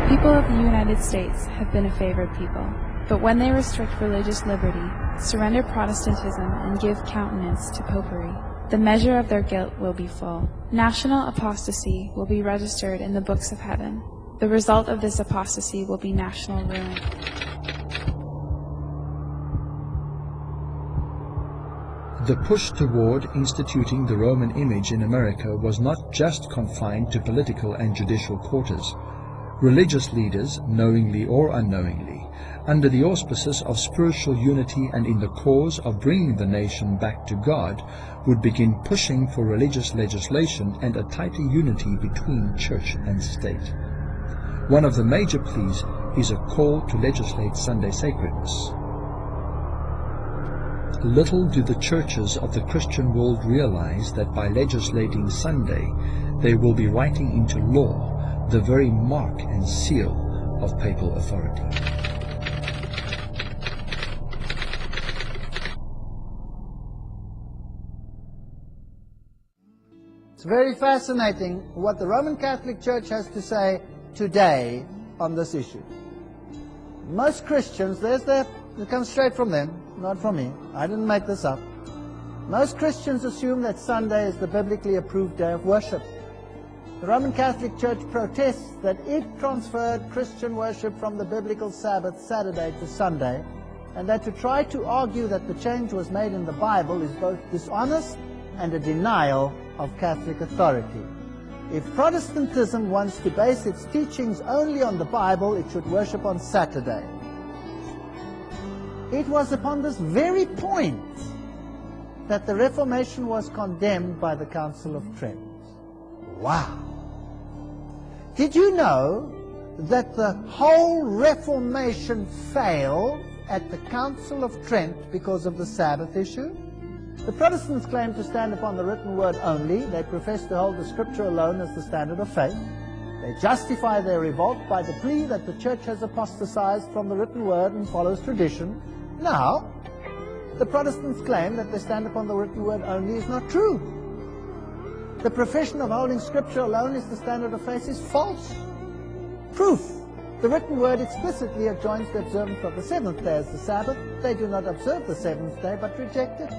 people of the United States have been a favored people, but when they restrict religious liberty, surrender Protestantism, and give countenance to popery, the measure of their guilt will be full. National apostasy will be registered in the books of heaven. The result of this apostasy will be national ruin. The push toward instituting the Roman image in America was not just confined to political and judicial quarters. Religious leaders, knowingly or unknowingly, under the auspices of spiritual unity and in the cause of bringing the nation back to God, would begin pushing for religious legislation and a tighter unity between church and state. One of the major pleas is a call to legislate Sunday sacredness. Little do the churches of the Christian world realize that by legislating Sunday, they will be writing into law the very mark and seal of papal authority. It's very fascinating what the Roman Catholic Church has to say today on this issue. Most Christians, it comes straight from them, not from me. I didn't make this up. Most Christians assume that Sunday is the biblically approved day of worship. The Roman Catholic Church protests that it transferred Christian worship from the biblical Sabbath, Saturday, to Sunday, and that to try to argue that the change was made in the Bible is both dishonest and a denial of Catholic authority. If Protestantism wants to base its teachings only on the Bible, it should worship on Saturday. It was upon this very point that the Reformation was condemned by the Council of Trent. Wow! Did you know that the whole Reformation failed at the Council of Trent because of the Sabbath issue? The Protestants claim to stand upon the written word only. They profess to hold the Scripture alone as the standard of faith. They justify their revolt by the plea that the Church has apostatized from the written word and follows tradition. Now, the Protestants claim that they stand upon the written word only is not true. The profession of holding Scripture alone as the standard of faith is false. Proof. The written word explicitly adjoins the observance of the seventh day as the Sabbath. They do not observe the seventh day, but reject it.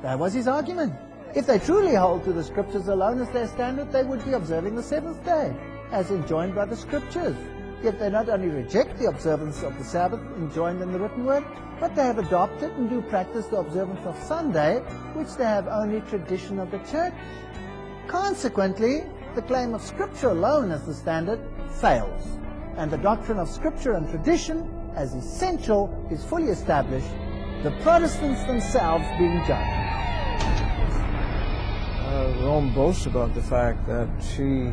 That was his argument. If they truly hold to the Scriptures alone as their standard, they would be observing the seventh day, as enjoined by the Scriptures. Yet they not only reject the observance of the Sabbath enjoined in the written word, but they have adopted and do practice the observance of Sunday, which they have only tradition of the Church. Consequently, the claim of Scripture alone as the standard fails, and the doctrine of Scripture and tradition as essential is fully established, the Protestants themselves being judged. Rome boasts about the fact that she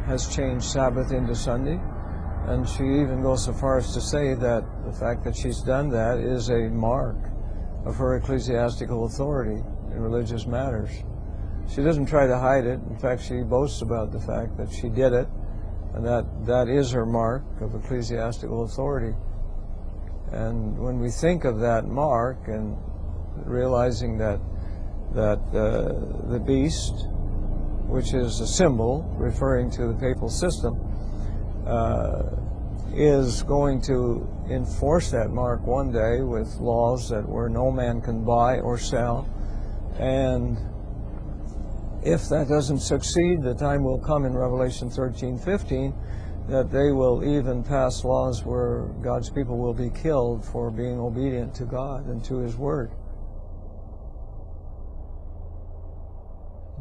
has changed Sabbath into Sunday, and she even goes so far as to say that the fact that she's done that is a mark of her ecclesiastical authority in religious matters. She doesn't try to hide it. In fact, she boasts about the fact that she did it, and that is her mark of ecclesiastical authority. And when we think of that mark and realizing that the beast, which is a symbol referring to the papal system, is going to enforce that mark one day with laws that where no man can buy or sell, and if that doesn't succeed, the time will come in Revelation 13:15 that they will even pass laws where God's people will be killed for being obedient to God and to His Word.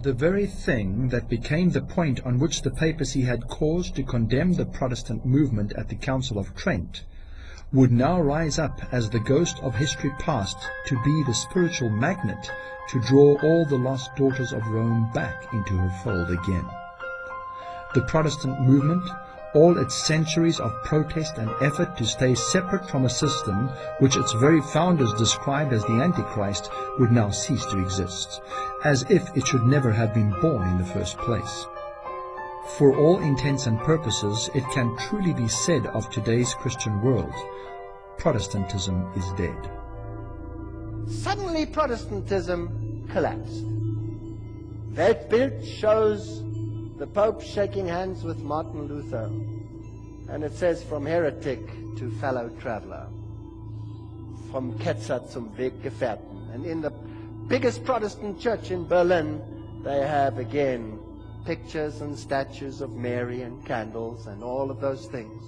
The very thing that became the point on which the papacy had cause to condemn the Protestant movement at the Council of Trent would now rise up as the ghost of history past to be the spiritual magnet to draw all the lost daughters of Rome back into her fold again. The Protestant movement, all its centuries of protest and effort to stay separate from a system which its very founders described as the Antichrist, would now cease to exist, as if it should never have been born in the first place. For all intents and purposes, it can truly be said of today's Christian world, Protestantism is dead. Suddenly Protestantism collapsed. That bild shows the Pope shaking hands with Martin Luther. And it says, from heretic to fellow traveler, from Ketzer zum Weggefährten. And in the biggest Protestant church in Berlin, they have again pictures and statues of Mary and candles and all of those things.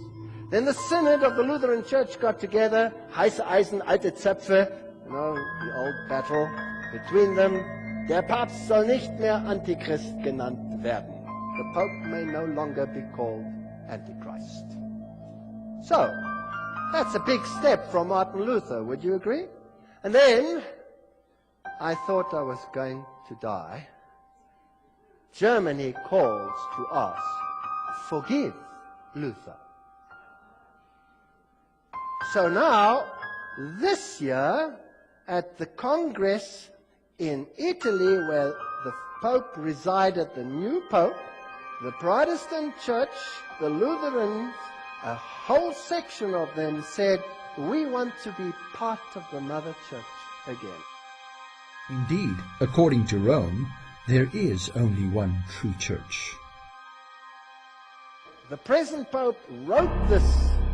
Then the Synod of the Lutheran Church got together, heiße Eisen, alte Zöpfe, the old battle between them. Der Papst soll nicht mehr Antichrist genannt werden. The Pope may no longer be called Antichrist. So, that's a big step from Martin Luther, would you agree? And then, I thought I was going to die. Germany calls to us, forgive Luther. So now, this year, at the Congress in Italy, where the Pope resided, the new Pope, the Protestant Church, the Lutherans, a whole section of them said, we want to be part of the Mother Church again. Indeed, according to Rome, there is only one true church. The present Pope wrote this.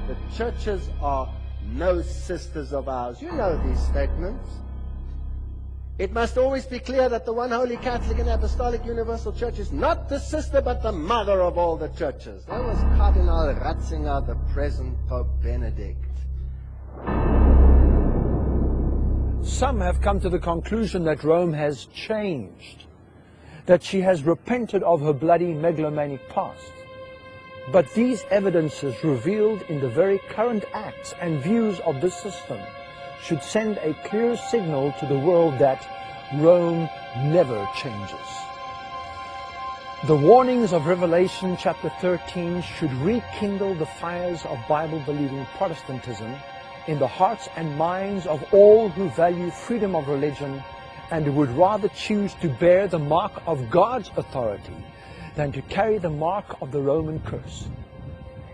The churches are no sisters of ours. You know these statements. It must always be clear that the one holy Catholic and Apostolic Universal Church is not the sister but the mother of all the churches. That was Cardinal Ratzinger, the present Pope Benedict. Some have come to the conclusion that Rome has changed, that she has repented of her bloody megalomaniac past. But these evidences revealed in the very current acts and views of this system should send a clear signal to the world that Rome never changes. The warnings of Revelation chapter 13 should rekindle the fires of Bible-believing Protestantism in the hearts and minds of all who value freedom of religion and would rather choose to bear the mark of God's authority than to carry the mark of the Roman curse.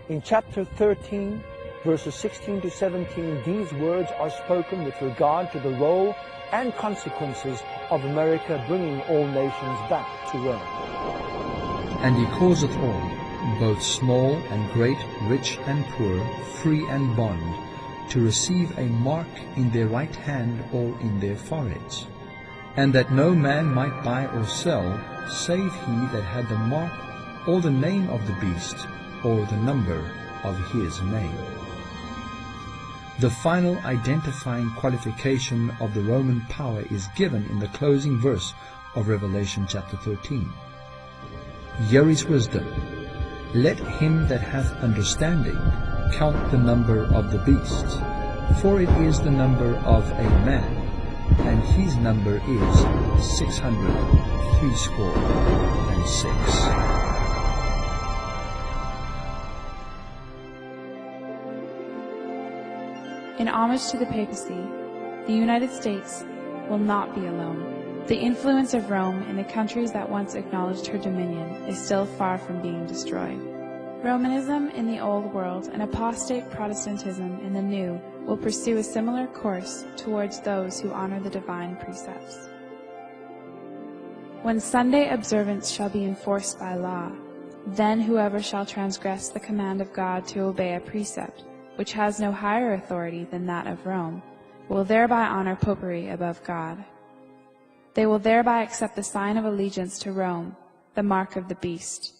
In chapter 13, verses 16 to 17, these words are spoken with regard to the role and consequences of America bringing all nations back to Rome. And he causeth all, both small and great, rich and poor, free and bond, to receive a mark in their right hand or in their foreheads, and that no man might buy or sell, save he that had the mark or the name of the beast, or the number of his name. The final identifying qualification of the Roman power is given in the closing verse of Revelation chapter 13. Here is wisdom. Let him that hath understanding count the number of the beast, for it is the number of a man, and his number is 666. In homage to the papacy, the United States will not be alone. The influence of Rome in the countries that once acknowledged her dominion is still far from being destroyed. Romanism in the Old World and apostate Protestantism in the New will pursue a similar course towards those who honor the divine precepts. When Sunday observance shall be enforced by law, then whoever shall transgress the command of God to obey a precept, which has no higher authority than that of Rome, will thereby honor popery above God. They will thereby accept the sign of allegiance to Rome, the mark of the beast.